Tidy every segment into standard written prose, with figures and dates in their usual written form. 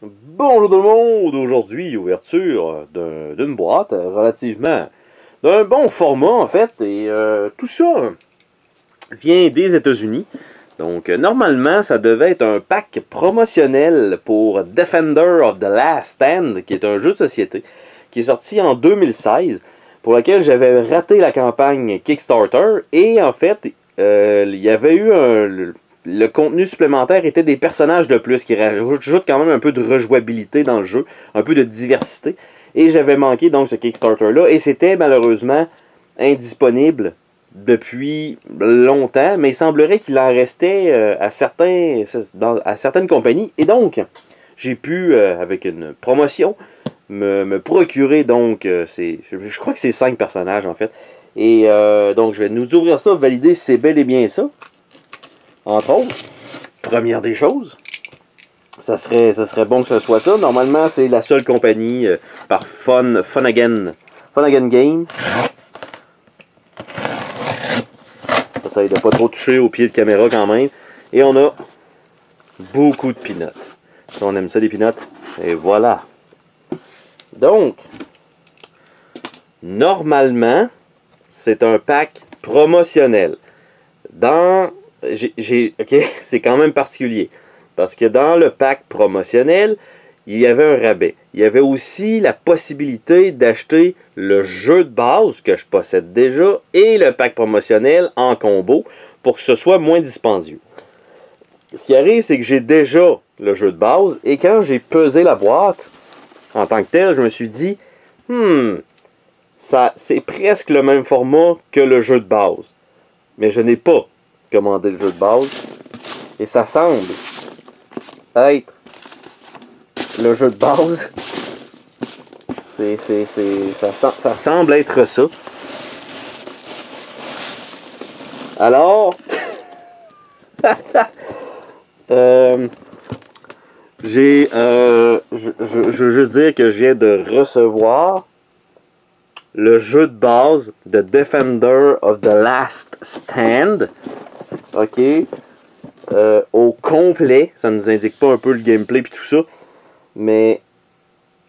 Bonjour tout le monde! Aujourd'hui, ouverture d'une boîte relativement d'un bon format en fait, et tout ça vient des États-Unis. Donc normalement, ça devait être un pack promotionnel pour Defender of the Last Stand, qui est un jeu de société, qui est sorti en 2016, pour lequel j'avais raté la campagne Kickstarter, et en fait, il y avait eu le contenu supplémentaire était des personnages de plus qui rajoutent quand même un peu de rejouabilité dans le jeu, un peu de diversité. Et j'avais manqué donc ce Kickstarter-là, et c'était malheureusement indisponible depuis longtemps, mais il semblerait qu'il en restait à certaines compagnies. Et donc, j'ai pu, avec une promotion, me procurer donc, je crois que c'est 5 personnages en fait. Et donc, je vais nous ouvrir ça, valider si c'est bel et bien ça. Entre autres, première des choses, ça serait bon que ce soit ça. Normalement, c'est la seule compagnie par Funagain Game. J'essaye de pas trop toucher au pied de caméra quand même. Et on a beaucoup de peanuts. On aime ça les peanuts. Et voilà. Donc, normalement, c'est un pack promotionnel. OK, c'est quand même particulier. Parce que dans le pack promotionnel, il y avait un rabais. Il y avait aussi la possibilité d'acheter le jeu de base que je possède déjà et le pack promotionnel en combo pour que ce soit moins dispendieux. Ce qui arrive, c'est que j'ai déjà le jeu de base et quand j'ai pesé la boîte en tant que telle, je me suis dit c'est presque le même format que le jeu de base. Mais je n'ai pas commandé le jeu de base et ça semble être le jeu de base. Ça semble être ça. Alors, je veux juste dire que je viens de recevoir le jeu de base de Defender of the Last Stand. OK. Au complet. Ça ne nous indique pas un peu le gameplay et tout ça. Mais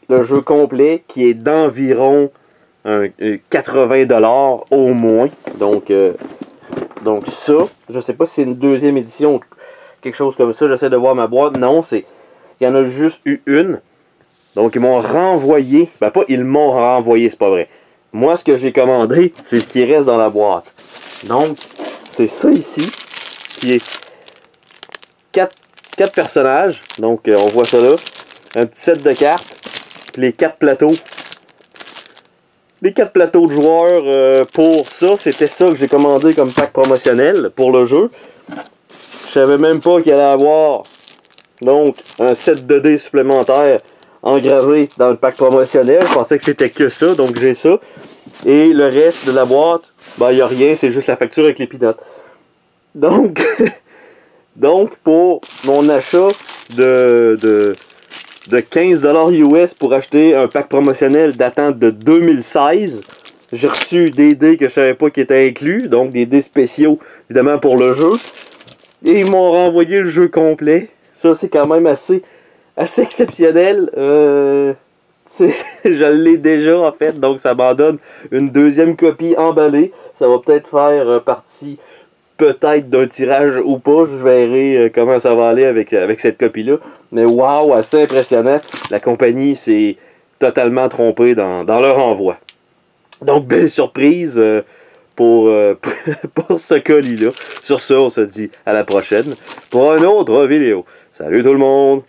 le jeu complet qui est d'environ 80$ au moins. Donc ça, je sais pas si c'est une deuxième édition ou quelque chose comme ça. J'essaie de voir ma boîte. Non, il y en a juste eu une. Donc ils m'ont renvoyé. Ben pas ils m'ont renvoyé, c'est pas vrai. Moi, ce que j'ai commandé, c'est ce qui reste dans la boîte. Donc, c'est ça ici, qui est 4 personnages. Donc, on voit ça là. Un petit set de cartes. Puis les 4 plateaux. Les 4 plateaux de joueurs pour ça. C'était ça que j'ai commandé comme pack promotionnel pour le jeu. Je savais même pas qu'il allait avoir donc un set de dés supplémentaire engravé dans le pack promotionnel. Je pensais que c'était que ça. Donc, j'ai ça. Et le reste de la boîte, ben, il n'y a rien. C'est juste la facture avec les peanuts. Donc... Donc, pour mon achat de 15$ US pour acheter un pack promotionnel datant de 2016, j'ai reçu des dés que je savais pas qui étaient inclus, donc des dés spéciaux, évidemment, pour le jeu. Et ils m'ont renvoyé le jeu complet. Ça, c'est quand même assez exceptionnel. Je l'ai déjà, en fait, donc ça m'en donne une deuxième copie emballée. Ça va peut-être faire partie... peut-être d'un tirage ou pas, je verrai comment ça va aller avec cette copie-là. Mais waouh, assez impressionnant. La compagnie s'est totalement trompée dans leur envoi. Donc, belle surprise pour ce colis-là. Sur ça, on se dit à la prochaine pour une autre vidéo. Salut tout le monde!